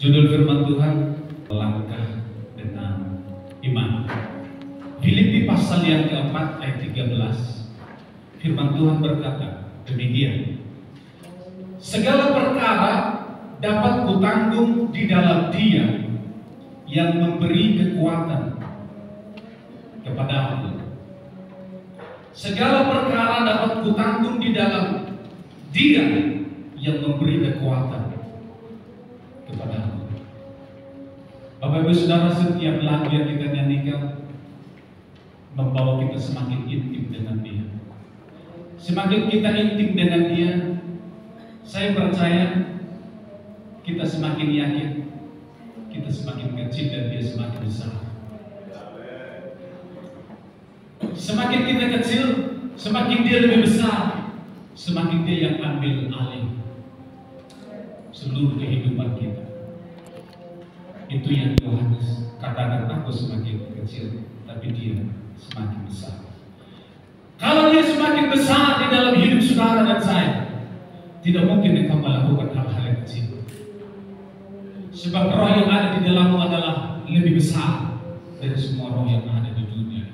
Judul firman Tuhan, langkah dengan iman. Filipi pasal yang keempat ayat 13. Firman Tuhan berkata demikian. Segala perkara dapat kutanggung di dalam Dia yang memberi kekuatan kepada aku. Segala perkara dapat kutanggung di dalam Dia yang memberi kekuatan kepada aku. Bapak Ibu Saudara, setiap lagu yang kita nyanyikan membawa kita semakin intim dengan Dia. Semakin kita intim dengan Dia, saya percaya kita semakin yakin, kita semakin kecil dan Dia semakin besar. Semakin kita kecil, semakin Dia lebih besar, semakin Dia yang ambil alih seluruh kehidupan kita. Itu yang Yohanes katakan, aku semakin kecil, tapi Dia semakin besar. Kalau Dia semakin besar di dalam hidup saudara dan saya, tidak mungkin engkau melakukan hal-hal yang kecil. Sebab roh yang ada di dalammu adalah lebih besar dari semua roh yang ada di dunia.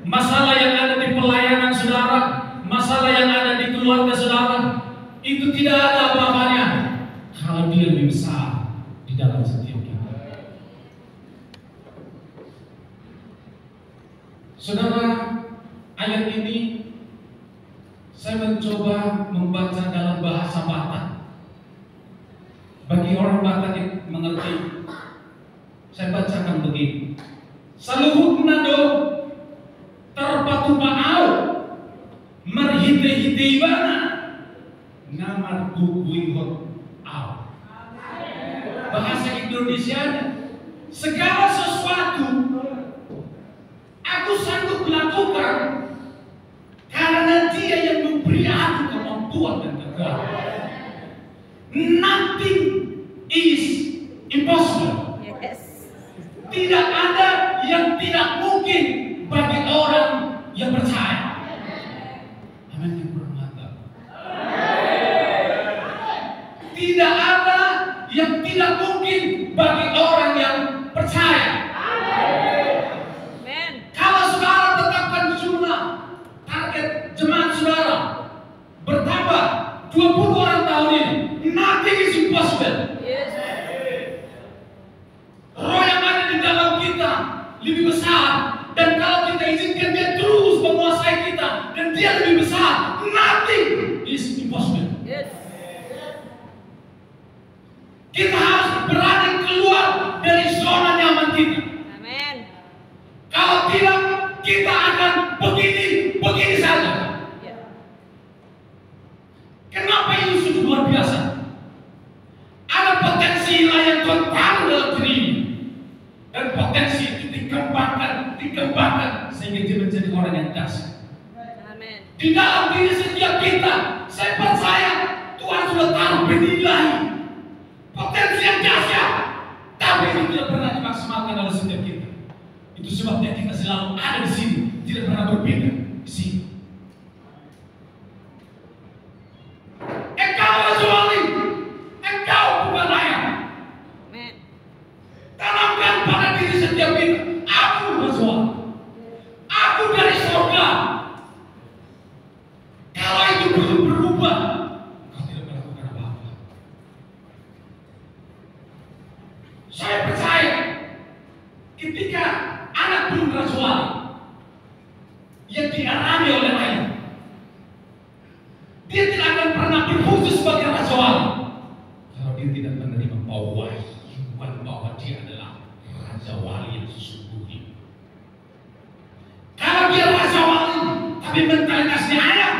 Masalah yang ada di pelayanan saudara, masalah yang ada di keluarga saudara, itu tidak ada apa-apanya kalau Dia lebih besar di dalam setiap kita. Saudara, ayat ini saya mencoba membaca dalam bahasa Batak. Bagi orang Batak yang mengerti, saya bacakan begini. Saluhut nado terpatu paau merhite-hite ibana namar bubuihot au. Bahasa Indonesianya, segala sesuatu aku sanggup melakukan karena Dia yang memberi aku kemampuan dan kekuatan. Nothing is impossible. Yes. Tidak ada yang tidak mungkin bagi orang yang percaya. Amin yang bermata. Tidak ada yang tidak mungkin bagi orang yang percaya. Amen. Kalau saudara tetapkan jumlah target jemaat saudara bertambah 20 orang tahun ini, nothing is impossible. Yes. Roh yang ada di dalam kita lebih besar, dan kalau kita izinkan Dia terus menguasai kita dan Dia lebih besar, nothing is impossible. Yes. Kita harus berani keluar dari zona nyaman kita. Amen. Kalau tidak, kita akan begini saja. Ya. Kenapa ini sungguh luar biasa? Ada potensi yang Tuhan taruh dalam diri ini, dan potensi itu dikembangkan sehingga dia menjadi orang yang dahsyat. Amen. Di dalam diri setiap kita, saya percaya Tuhan sudah taruh bernilai potensi yang dahsyat, tapi itu tidak pernah dimaksimalkan oleh setiap kita. Itu sebabnya kita selalu ada di sini, tidak pernah berpindah di sini. Engkau kecuali, engkau bukan ayam. Amen. Tanamkan pada diri setiap kita, aku Rasul, aku dari surga. Kalau itu belum berubah, kau tidak melakukan apa-apa. Saya percaya ketika anak belum rasuali yang diarami oleh ayah, dia tidak akan pernah berfungsi sebagai rasuali kalau dia tidak menerima pewahyuan bahwa dia adalah raja wali yang sesungguhnya. Kalau dia raja wali tapi mentalitasnya ayam,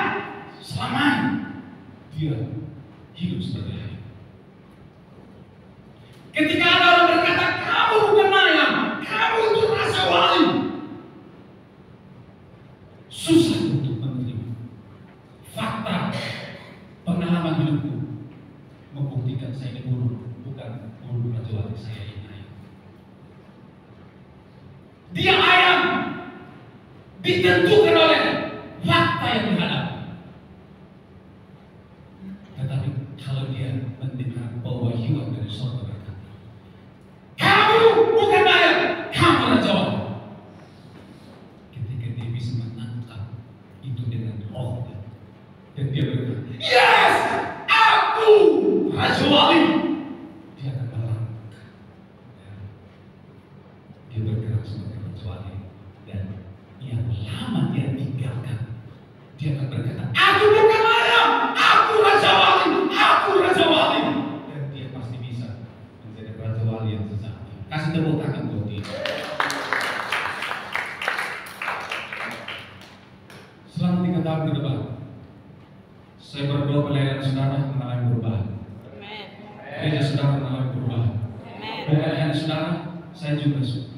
selamanya dia hidup seperti ayam. Ketika ada orang berkata, kamu bukan ayam, kamu itu raja wali, susah untuk menerima. Fakta pengalaman hidupku membuktikan saya ini bukan burung raja wali, saya ini ayam. Dia ayam ditentukan oleh fakta yang dihadapi. Tetapi kalau dia mendengar pewahyuan dari surga berkata, Kasih tepuk tangan buat dia. Selama 3 tahun ke depan, saya berdoa pelayanan saudara mengalami perubahan. Amen. Gereja saudara mengalami perubahan. Amen. Bukan hanya saudara, saya juga sibuk.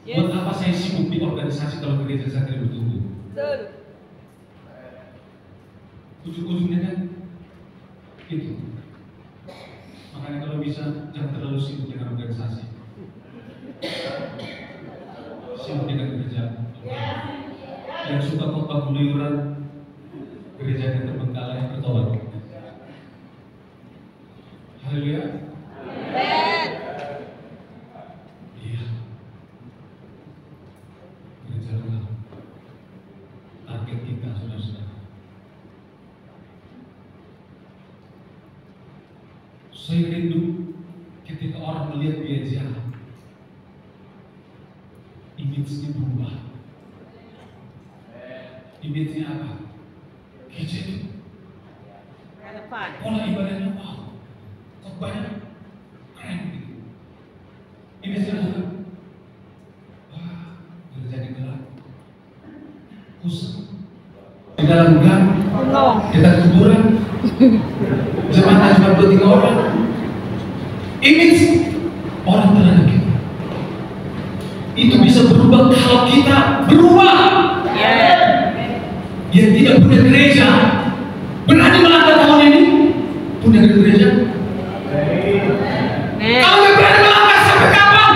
Yes. Buat apa saya sibuk di organisasi kalau gereja saya tidak bertumbuh? Betul. Ujung-ujungnya kan itu. Makanya kalau bisa jangan terlalu sibuk dengan organisasi. Sibuk dengan gereja. Yang suka khotbah keluyuran, gereja yang terbengkalai bertobat. Haleluya. Amen. Iya. Gereja adalah target kita, saudara-saudara. Saya rindu ketika orang melihat gereja, image-nya berubah. Image-nya apa? Gereja itu Relevan. pola ibadahnya, wow, khotbahnya keren gitu. Image-nya apa? Wah, gereja di dalam khusus di dalam gang, kita kuburan, jemaatnya cuma 2-3 orang. Image orang terhadap kita itu bisa berubah kalau kita berubah. Yang tidak punya gereja berani melangkah tahun ini punya gereja. Kalau nggak berani melangkah sampai kapan?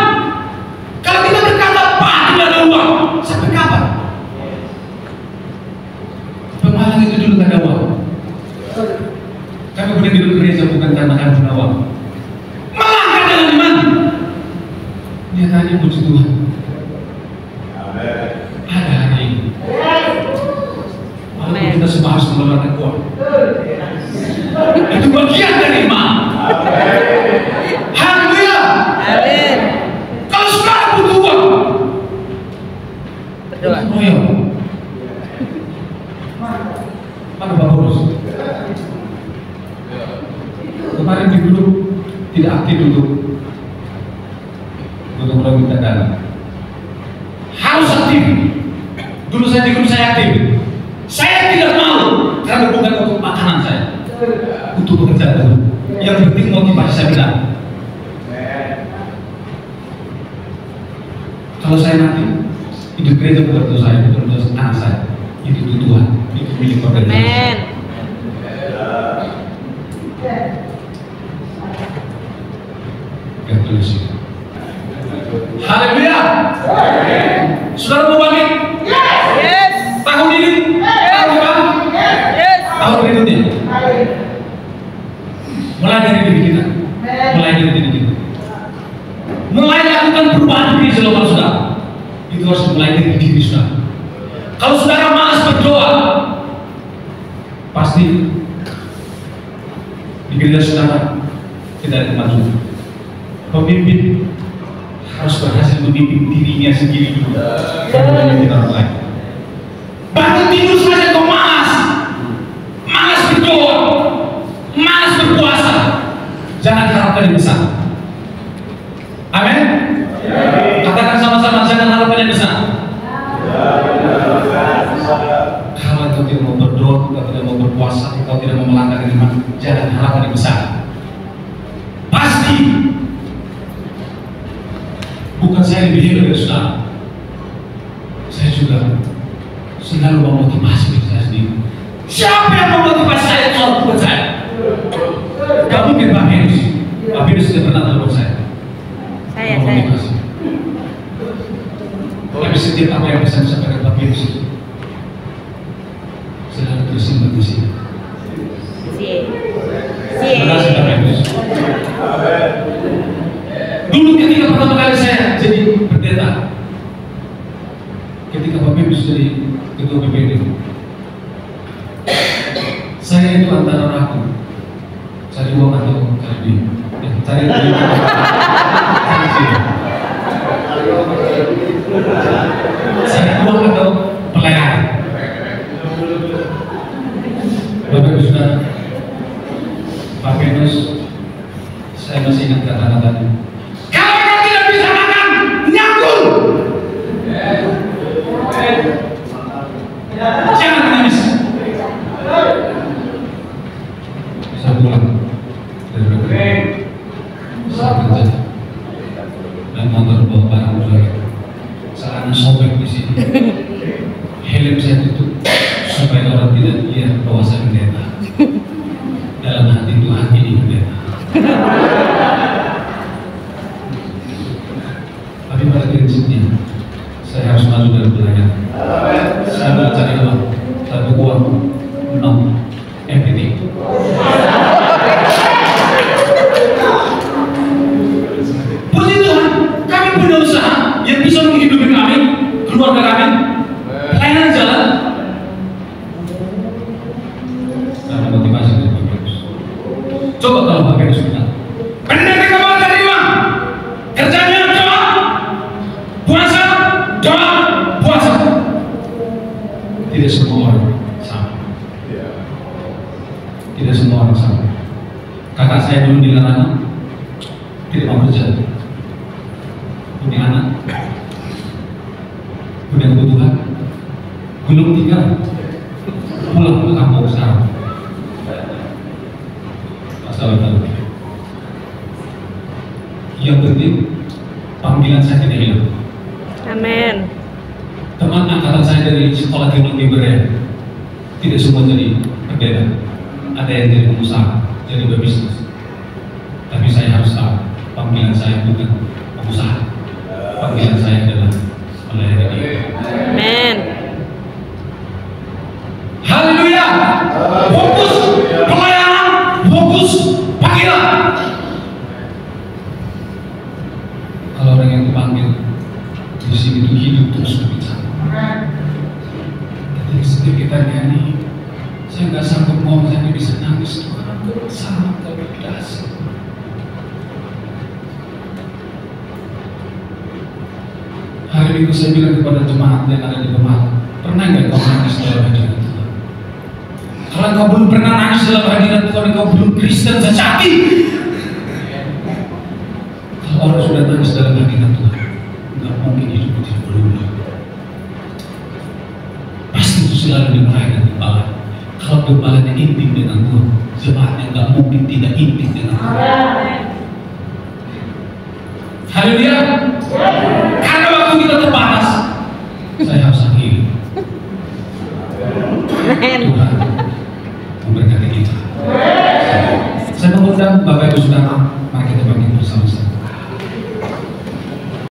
Kalau kita berkata Pak tidak ada uang sampai kapan? Pemalang itu dulu nggak ada uang. Kami boleh duduk gereja bukan karena kami punya uang. Melangkah dengan iman. Nyatanya puji Tuhan. Ada hari ini. Walaupun kita semua harus mengeluarkan uang. Itu bagian dari iman. Haleluya. Amin. Kalau sekarang butuh uang, Berdoa. royong. Mana Pak Paulus? Kemarin di dulu tidak aktif untuk mulai minta dana. Harus aktif. Dulu saya di grup saya aktif. Saya tidak mau karena bukan untuk makanan saya, untuk pekerjaan dulu. Yang penting motivasi saya bilang. Kalau saya nanti hidup gereja bukan untuk saya, bukan untuk anak saya. Itu Tuhan, itu milik organisasi. Amen. God bless you. Haleluya. Saudara mau bangkit? Yes. Tahun ini? Tahun depan? Yes. Tahun berikutnya? Mulai dari diri kita. Mulai dari diri kita. Mulai lakukan perubahan diri selama saudara. Itu harus mulai dari diri saudara. Kalau saudara malas berdoa, pasti di gereja saudara tidak ada kemajuan. Pemimpin harus berhasil memimpin dirinya sendiri dulu, baru memimpin orang lain. Bangun tidur saja kau malas berdoa, malas berpuasa, jangan harapkan yang besar. Amin. Katakan sama-sama, jangan harapkan yang besar. Kalau kau tidak mau berdoa, kau tidak mau berpuasa, kau tidak mau melangkah iman, jangan harapkan yang besar. Pasti bukan saya lebih hebat dari saudara. Saya juga selalu memotivasi diri saya sendiri. Siapa yang memotivasi saya kalau bukan saya? Gak mungkin Pak Virus. Pak Virus tidak pernah telepon saya. Saya. Tapi setiap apa yang bisa disampaikan Pak Virus itu selalu tersimpan di sini. Terima kasih Pak Virus. Dulu ketika pertama kali saya jadi pendeta, ketika Pak Virus jadi ketua PPD, saya itu antara ragu cari uang atau cari duit. Cari duit. Cari uang atau pelayanan. Bapak Ibu Saudara, Pak Venus Saya masih ingat kata-katanya. Kalau kau tidak bisa makan, nyangkul. Jangan nangis. Saya pulang dari Bogor. Saya kerja dan motor bawa barang juga. Celana sobek di sini. Helm saya tutup supaya orang tidak lihat bahwa saya pendeta. Dalam hati Tuhan ini pendeta. Tapi pada prinsipnya saya harus maju dalam pelayanan. Saya mencari uang, tapi uang no everything. Puji Tuhan, kami punya usaha yang bisa menghidupi kami, keluarga kami, pelayanan jalan. Karena motivasi dari Bapak Yesus. Coba kalau Bapak Yesus bilang, pendeta kamu cari uang, kerjanya doa, puasa, doa, puasa. Tidak semua orang sama. Tidak semua orang sama. Kakak saya dulu di Larangan tidak mau kerja, punya anak, punya kebutuhan, belum tinggal, pulang ke kampung sekarang. Masalah tahu. Yang penting panggilan saya tidak hilang. Amin. Teman angkatan saya dari sekolah teologi Berea tidak semua jadi pendeta, ada yang jadi pengusaha, jadi berbisnis. Tapi saya harus tahu panggilan saya bukan pengusaha, panggilan saya adalah melayani dia. Amin. Haleluya. Fokus pelayanan, fokus panggilan. Kalau orang yang dipanggil di sini itu hidup terus berbicara. Ketika setiap kita nyanyi, saya nggak sanggup ngomong, saya nggak bisa nangis. Tuhan, sangat terbiasa. Hari Minggu saya bilang kepada jemaat yang ada di Pemalang, pernah nggak kau nangis dalam hadirat Tuhan? Kalau kau belum pernah nangis dalam hadirat Tuhan, kau belum Kristen sejati. Kalau orang sudah nangis dalam hadirat Tuhan, nggak mungkin hidup tidak berubah. Pasti itu selalu dimulai dengan gembala. Kalau gembalanya intim dengan Tuhan, jemaatnya nggak mungkin tidak intim dengan Tuhan. Haleluya. Karena waktu kita terbatas, saya harus akhiri. Tuhan memberkati kita. Saya mengundang Bapak Ibu Saudara